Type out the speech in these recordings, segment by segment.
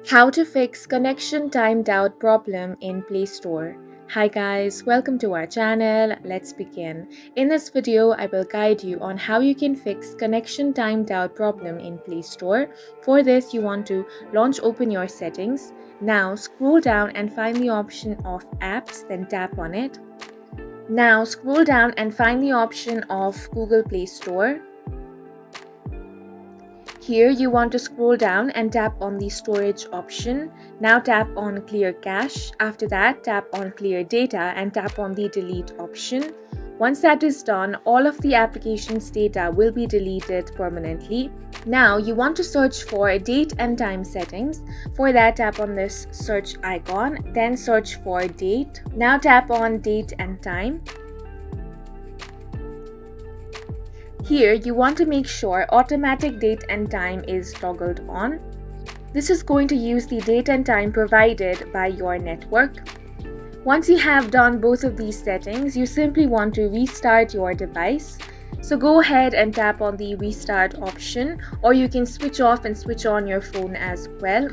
How to fix connection timed out problem in Play Store. Hi guys, welcome to our channel. Let's begin. In this video, I will guide you on how you can fix connection timed out problem in Play Store. For this, you want to open your settings. Now scroll down and find the option of apps, then tap on it. Now scroll down and find the option of Google Play Store. Here you want to scroll down and tap on the storage option. Now tap on clear cache. After that, tap on clear data and tap on the delete option. Once that is done, all of the application's data will be deleted permanently. Now you want to search for date and time settings. For that, tap on this search icon, then search for date. Now tap on date and time. Here, you want to make sure automatic date and time is toggled on. This is going to use the date and time provided by your network. Once you have done both of these settings, you simply want to restart your device. So go ahead and tap on the restart option, or you can switch off and switch on your phone as well.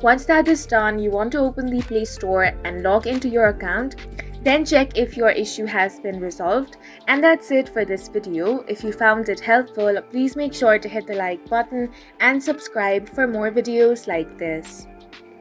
Once that is done, you want to open the Play Store and log into your account. Then check if your issue has been resolved. And that's it for this video. If you found it helpful, please make sure to hit the like button and subscribe for more videos like this.